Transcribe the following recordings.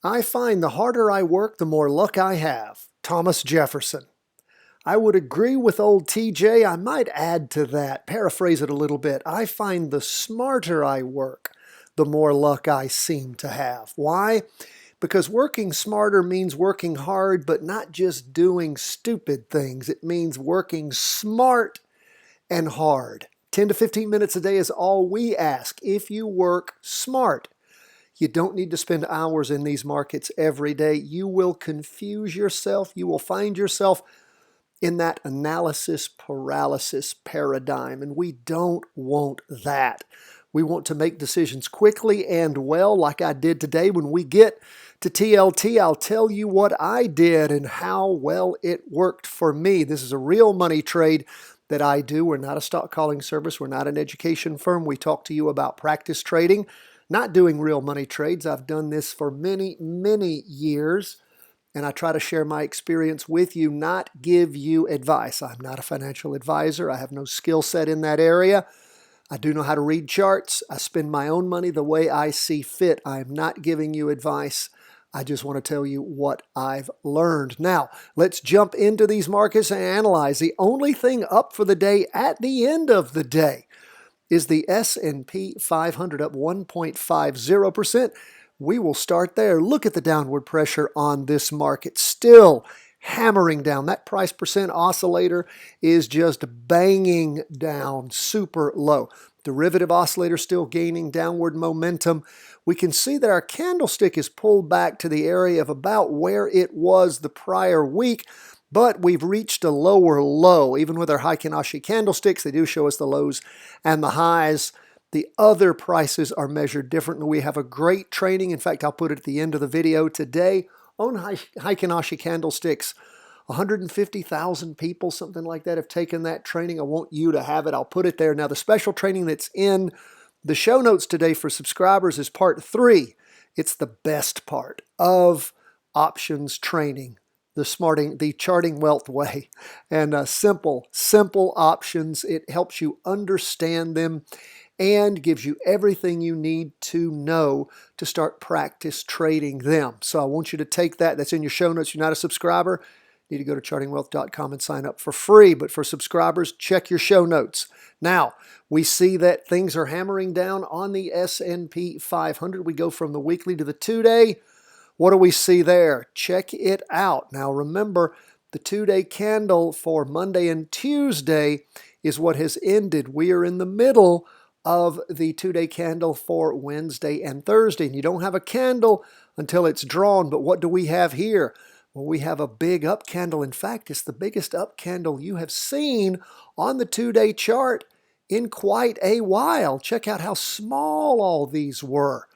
I find the harder I work, the more luck I have. Thomas Jefferson. I would agree with old TJ. I might add to that, paraphrase it a little bit. I find the smarter I work, the more luck I seem to have. Why? Because working smarter means working hard, but not just doing stupid things. It means working smart and hard. 10 to 15 minutes a day is all we ask if you work smart. You don't need to spend hours in these markets every day. You will confuse yourself. You will find yourself in that analysis paralysis paradigm, and we don't want that. We want to make decisions quickly and well, like I did today. When we get to TLT, I'll tell you what I did and how well it worked for me. This is a real money trade that I do. We're not a stock calling service. We're not an education firm. We talk to you about practice trading, not doing real money trades. I've done this for many, many years, and I try to share my experience with you, not give you advice. I'm not a financial advisor. I have no skill set in that area. I do know how to read charts. I spend my own money the way I see fit. I am not giving you advice. I just want to tell you what I've learned. Now, let's jump into these markets and analyze. The only thing up for the day at the end of the day is the S&P 500 up 1.50%. We will start there. Look at the downward pressure on this market. Still hammering down. That price percent oscillator is just banging down super low. Derivative oscillator still gaining downward momentum. We can see that our candlestick is pulled back to the area of about where it was the prior week, but we've reached a lower low. Even with our Heikin-Ashi candlesticks, they do show us the lows and the highs. The other prices are measured differently. We have a great training. In fact, I'll put it at the end of the video today on Heikin-Ashi candlesticks. 150,000 people, something like that, have taken that training. I want you to have it. I'll put it there. Now, the special training that's in the show notes today for subscribers is part 3. It's the best part of options training. The charting wealth way, and simple options. It helps you understand them and gives you everything you need to know to start practice trading them. So I want you to take that. That's in your show notes. You're not a subscriber, you need to go to chartingwealth.com and sign up for free. But for subscribers, check your show notes. Now, we see that things are hammering down on the S&P 500. We go from the weekly to the 2-day. What do we see there? Check it out. Now remember, the 2-day candle for Monday and Tuesday is what has ended. We are in the middle of the 2-day candle for Wednesday and Thursday. And you don't have a candle until it's drawn. But what do we have here? Well, we have a big up candle. In fact, it's the biggest up candle you have seen on the 2-day chart in quite a while. Check out how small all these were.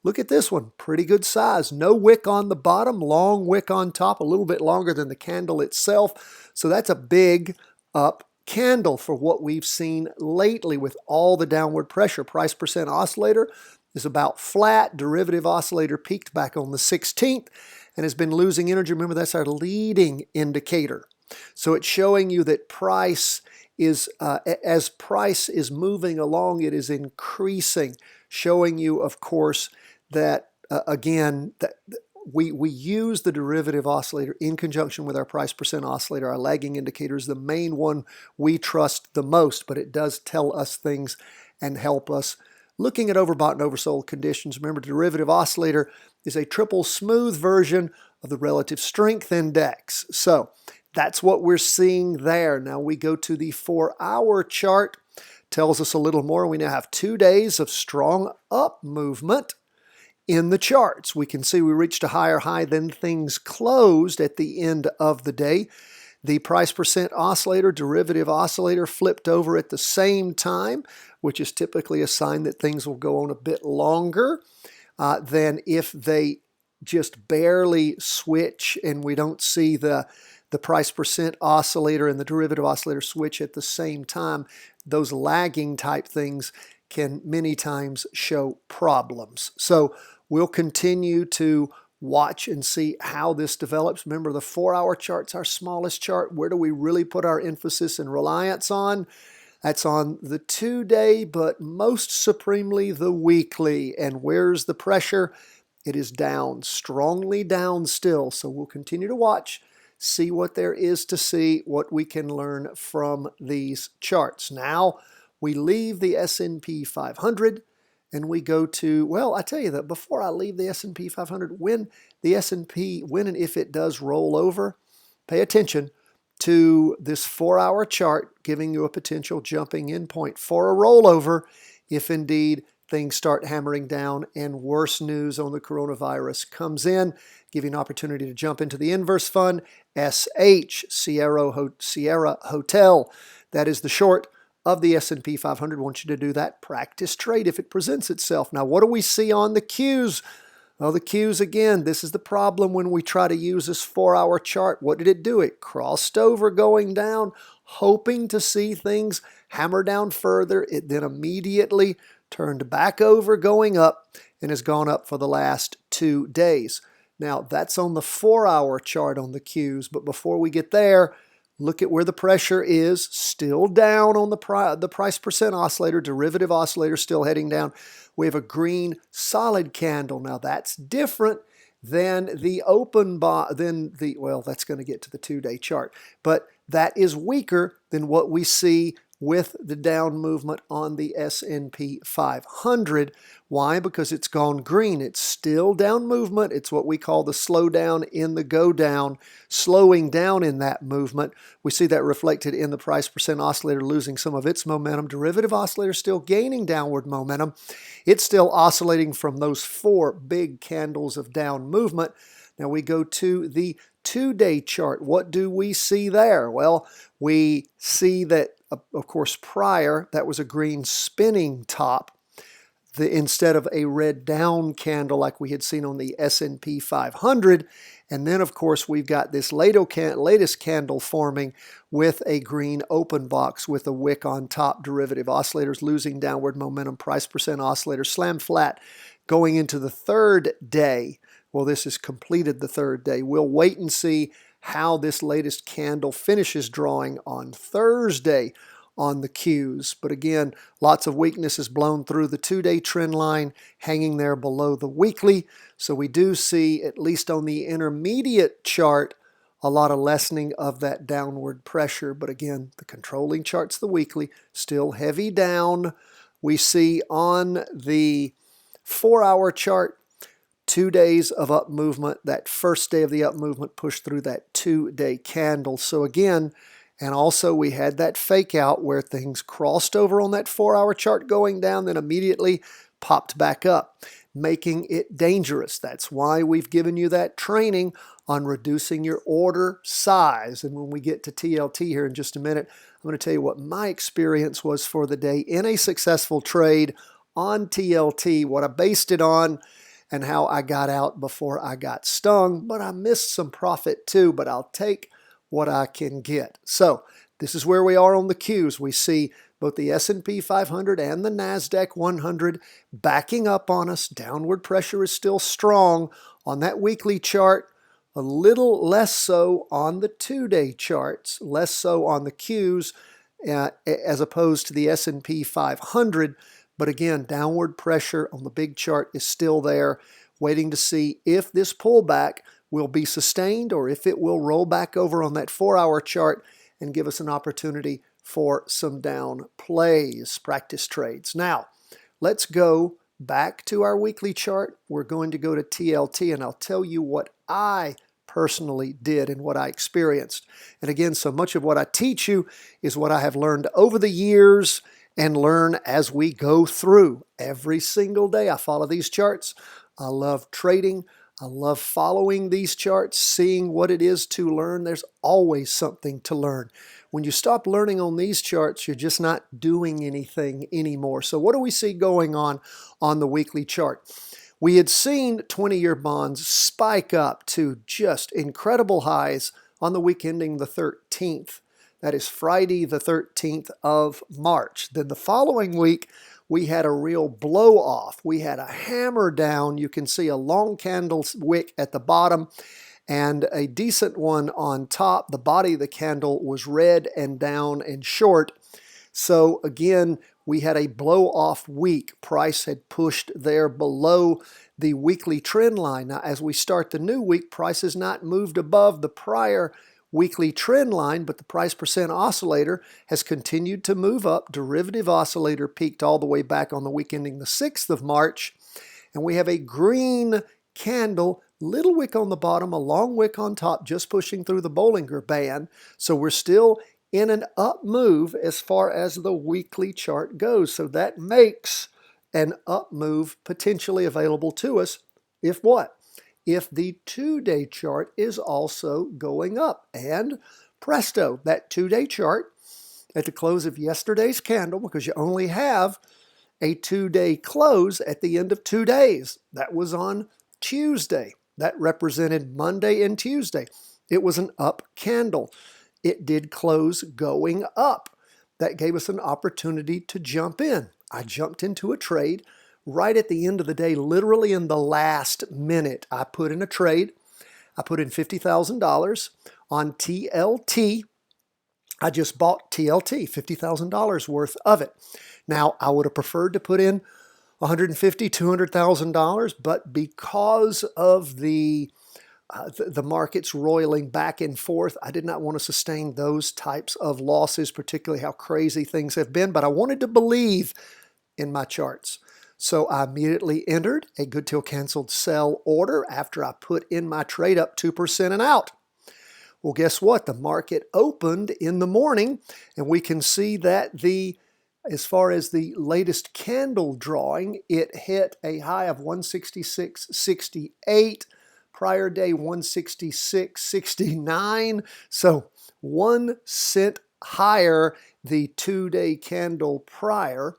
Look at this one, pretty good size. No wick on the bottom, long wick on top, a little bit longer than the candle itself. So that's a big up candle for what we've seen lately with all the downward pressure. Price percent oscillator is about flat. Derivative oscillator peaked back on the 16th and has been losing energy. Remember, that's our leading indicator. So it's showing you that price is, as price is moving along, it is increasing, showing you, of course, that again, that we use the derivative oscillator in conjunction with our price percent oscillator. Our lagging indicator is the main one we trust the most, but it does tell us things and help us. Looking at overbought and oversold conditions, remember, derivative oscillator is a triple smooth version of the relative strength index. So that's what we're seeing there. Now we go to the 4-hour chart. Tells us a little more. We now have 2 days of strong up movement in the charts. We can see we reached a higher high than things closed at the end of the day. The price percent oscillator, derivative oscillator, flipped over at the same time, which is typically a sign that things will go on a bit longer than if they just barely switch and we don't see the price percent oscillator and the derivative oscillator switch at the same time. Those lagging type things can many times show problems. So we'll continue to watch and see how this develops. Remember, the 4-hour chart's our smallest chart. Where do we really put our emphasis and reliance on? That's on the 2-day, but most supremely the weekly. And where's the pressure? It is down, strongly down still. So we'll continue to watch, see what there is to see, what we can learn from these charts. Now we leave the S&P 500 and we go to, well, I tell you that before I leave the S&P 500, when the S&P, when and if it does roll over, pay attention to this 4-hour chart giving you a potential jumping in point for a rollover if indeed things start hammering down and worse news on the coronavirus comes in, giving an opportunity to jump into the inverse fund, SH, Sierra Hotel. That is the short of the S&P 500. I want you to do that practice trade if it presents itself. Now, what do we see on the Qs? Well, the Qs, again, this is the problem when we try to use this 4-hour chart. What did it do? It crossed over going down, hoping to see things hammer down further. It then immediately turned back over going up and has gone up for the last 2 days. Now, that's on the 4-hour chart on the Qs, but before we get there, look at where the pressure is, still down on the price percent oscillator, derivative oscillator still heading down. We have a green solid candle. Now that's different than the well, that's going to get to the 2-day chart, but that is weaker than what we see with the down movement on the S&P 500. Why? Because it's gone green. It's still down movement. It's what we call the slowdown in the go down, slowing down in that movement. We see that reflected in the price percent oscillator losing some of its momentum. Derivative oscillator still gaining downward momentum. It's still oscillating from those 4 big candles of down movement. Now we go to the 2-day chart. What do we see there? Well, we see that, of course, prior, that was a green spinning top instead of a red down candle like we had seen on the S&P 500. And then, of course, we've got this latest candle forming with a green open box with a wick on top. Derivative oscillators losing downward momentum. Price percent oscillator slam flat going into the 3rd day. Well, this has completed the 3rd day. We'll wait and see how this latest candle finishes drawing on Thursday on the Qs. But again, lots of weakness is blown through the 2-day trend line, hanging there below the weekly. So we do see, at least on the intermediate chart, a lot of lessening of that downward pressure. But again, the controlling chart's the weekly, still heavy down. We see on the 4-hour chart, 2 days of up movement. That first day of the up movement pushed through that 2-day candle. So again, and also we had that fake out where things crossed over on that 4-hour chart going down, then immediately popped back up, making it dangerous. That's why we've given you that training on reducing your order size. And when we get to TLT here in just a minute, I'm going to tell you what my experience was for the day in a successful trade on TLT, what I based it on, and how I got out before I got stung. But I missed some profit too, but I'll take what I can get. So this is where we are on the Qs. We see both the S&P 500 and the NASDAQ 100 backing up on us. Downward pressure is still strong on that weekly chart, a little less so on the 2-day charts, less so on the Qs as opposed to the S&P 500. But again, downward pressure on the big chart is still there, waiting to see if this pullback will be sustained or if it will roll back over on that 4-hour chart and give us an opportunity for some down plays, practice trades. Now, let's go back to our weekly chart. We're going to go to TLT, and I'll tell you what I personally did and what I experienced. And again, so much of what I teach you is what I have learned over the years and learn as we go through. Every single day I follow these charts. I love trading. I love following these charts, seeing what it is to learn. There's always something to learn. When you stop learning on these charts, you're just not doing anything anymore. So what do we see going on the weekly chart? We had seen 20-year bonds spike up to just incredible highs on the week ending the 13th. That is Friday the 13th of March. Then the following week, we had a real blow off. We had a hammer down. You can see a long candle wick at the bottom and a decent one on top. The body of the candle was red and down and short. So again, We had a blow-off week. Price had pushed there below the weekly trend line. Now, as we start the new week, price has not moved above the prior weekly trend line, but the price percent oscillator has continued to move up. Derivative oscillator peaked all the way back on the week ending the 6th of March. And we have a green candle, little wick on the bottom, a long wick on top, just pushing through the Bollinger Band. So we're still in an up move as far as the weekly chart goes. So that makes an up move potentially available to us if what? If the 2-day chart is also going up. And presto, that 2-day chart at the close of yesterday's candle, because you only have a 2-day close at the end of 2 days. That was on Tuesday. That represented Monday and Tuesday. It was an up candle. It did close going up. That gave us an opportunity to jump in. I jumped into a trade right at the end of the day, literally in the last minute. I put in a trade. I put in $50,000 on TLT. I just bought TLT, $50,000 worth of it. Now, I would have preferred to put in $150,000, $200,000, but because of the markets roiling back and forth, I did not want to sustain those types of losses, particularly how crazy things have been, but I wanted to believe in my charts. So I immediately entered a good till canceled sell order after I put in my trade up 2% and out. Well, guess what? The market opened in the morning, and we can see that as far as the latest candle drawing, it hit a high of 166.68. Prior day 166.69. So 1 cent higher the 2-day candle prior.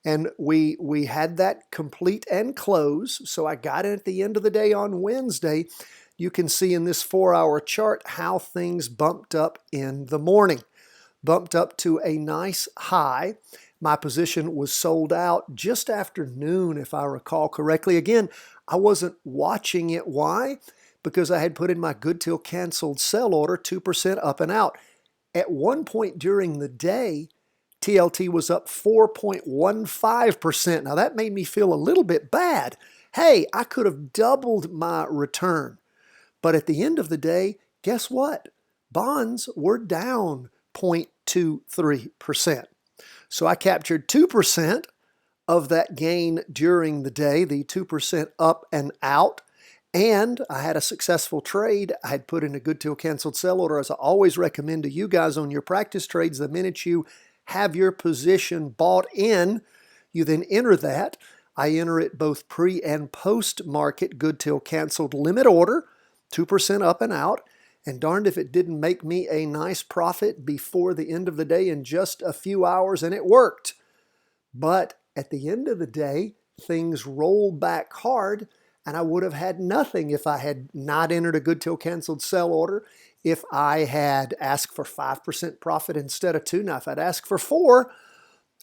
And we had that complete and close. So I got in at the end of the day on Wednesday. You can see in this 4-hour chart how things bumped up in the morning. Bumped up to a nice high. My position was sold out just after noon, if I recall correctly. Again, I wasn't watching it. Why? Because I had put in my good till canceled sell order, 2% up and out. At one point during the day, TLT was up 4.15%. Now that made me feel a little bit bad. Hey, I could have doubled my return. But at the end of the day, guess what? Bonds were down 0.23%. So I captured 2% of that gain during the day, the 2% up and out. And I had a successful trade. I had put in a good till canceled sell order, as I always recommend to you guys on your practice trades. The minute you have your position bought in, you then enter that. I enter it both pre and post market good till canceled limit order, 2% up and out. And darned if it didn't make me a nice profit before the end of the day in just a few hours, and it worked. But at the end of the day, things rolled back hard, and I would have had nothing if I had not entered a good till canceled sell order, if I had asked for 5% profit instead of 2. Now, if I'd asked for 4,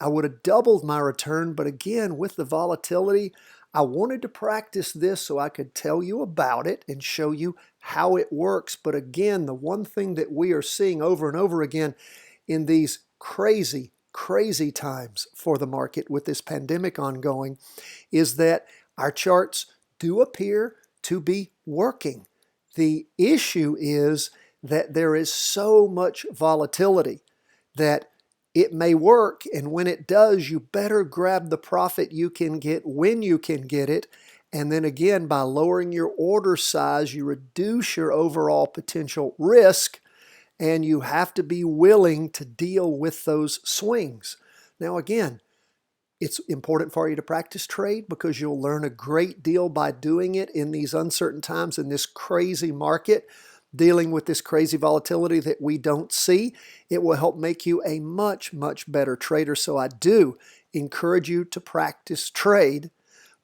I would have doubled my return. But again, with the volatility, I wanted to practice this so I could tell you about it and show you how it works. But again, the one thing that we are seeing over and over again in these crazy times for the market with this pandemic ongoing is that our charts do appear to be working. The issue is that there is so much volatility that it may work, and when it does, you better grab the profit you can get when you can get it. And then again, by lowering your order size, you reduce your overall potential risk, and you have to be willing to deal with those swings. Now again, it's important for you to practice trade because you'll learn a great deal by doing it in these uncertain times, in this crazy market, dealing with this crazy volatility that we don't see. It will help make you a much better trader. So I do encourage you to practice trade,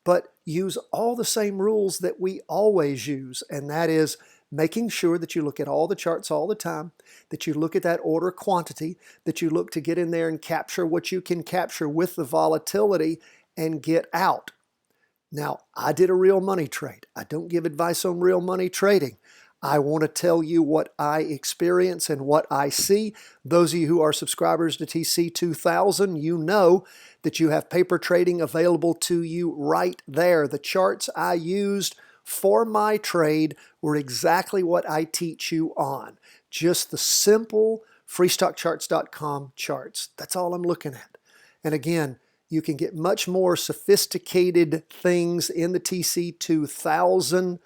but use all the same rules that we always use, and that is making sure that you look at all the charts all the time, that you look at that order quantity, that you look to get in there and capture what you can capture with the volatility and get out. Now, I did a real money trade. I don't give advice on real money trading. I want to tell you what I experience and what I see. Those of you who are subscribers to TC2000, you know that you have paper trading available to you right there. The charts I used for my trade were exactly what I teach you on. Just the simple freestockcharts.com charts. That's all I'm looking at. And again, you can get much more sophisticated things in the TC2000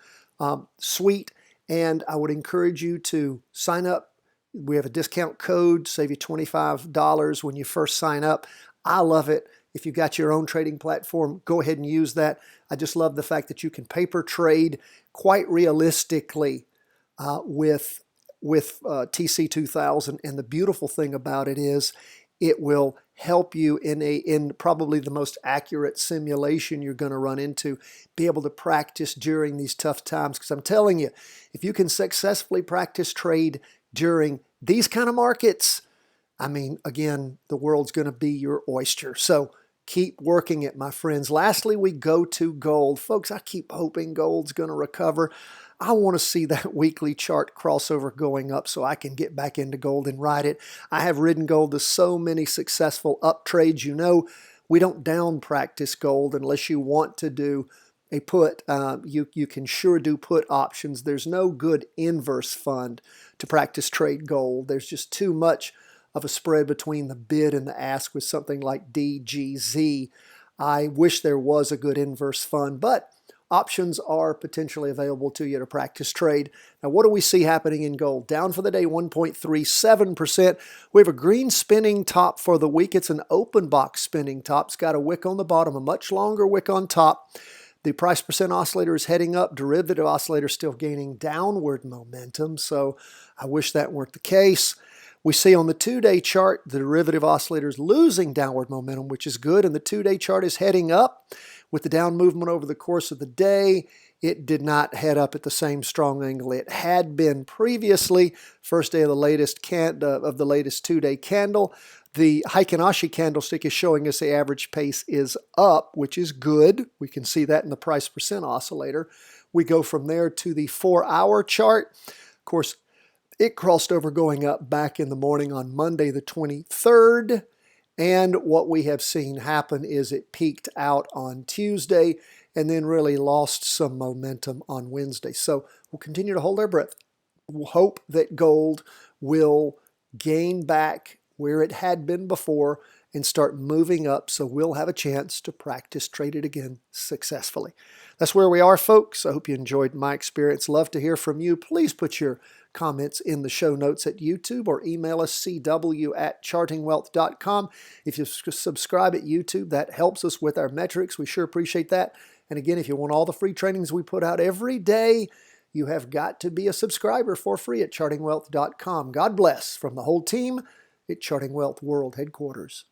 suite. And I would encourage you to sign up. We have a discount code, save you $25 when you first sign up. I love it. If you've got your own trading platform, go ahead and use that. I just love the fact that you can paper trade quite realistically with TC2000. And the beautiful thing about it is it will help you in probably the most accurate simulation you're going to run into, be able to practice during these tough times. Because I'm telling you, if you can successfully practice trade during these kind of markets, I mean, again, the world's going to be your oyster. So keep working it, my friends. Lastly, we go to gold. Folks, I keep hoping gold's going to recover. I want to see that weekly chart crossover going up so I can get back into gold and ride it. I have ridden gold to so many successful up trades. You know, we don't down practice gold unless you want to do a put. You can sure do put options. There's no good inverse fund to practice trade gold. There's just too much of a spread between the bid and the ask with something like DGZ. I wish there was a good inverse fund, but options are potentially available to you to practice trade. Now, what do we see happening in gold? Down for the day, 1.37%. We have a green spinning top for the week. It's an open box spinning top. It's got a wick on the bottom, a much longer wick on top. The price percent oscillator is heading up. Derivative oscillator still gaining downward momentum, so I wish that weren't the case. We see on the 2-day chart, the derivative oscillator is losing downward momentum, which is good, and the 2-day chart is heading up. With the down movement over the course of the day, it did not head up at the same strong angle it had been previously. First day of the latest 2-day candle. The Heikin-Ashi candlestick is showing us the average pace is up, which is good. We can see that in the price percent oscillator. We go from there to the 4-hour chart. Of course, it crossed over going up back in the morning on Monday the 23rd. And what we have seen happen is it peaked out on Tuesday and then really lost some momentum on Wednesday. So we'll continue to hold our breath. We'll hope that gold will gain back where it had been before and start moving up so we'll have a chance to practice trade it again successfully. That's where we are, folks. I hope you enjoyed my experience. Love to hear from you. Please put your comments in the show notes at YouTube or email us cw@chartingwealth.com. If you subscribe at YouTube, that helps us with our metrics. We sure appreciate that. And again, if you want all the free trainings we put out every day, you have got to be a subscriber for free at chartingwealth.com. God bless from the whole team at Charting Wealth World Headquarters.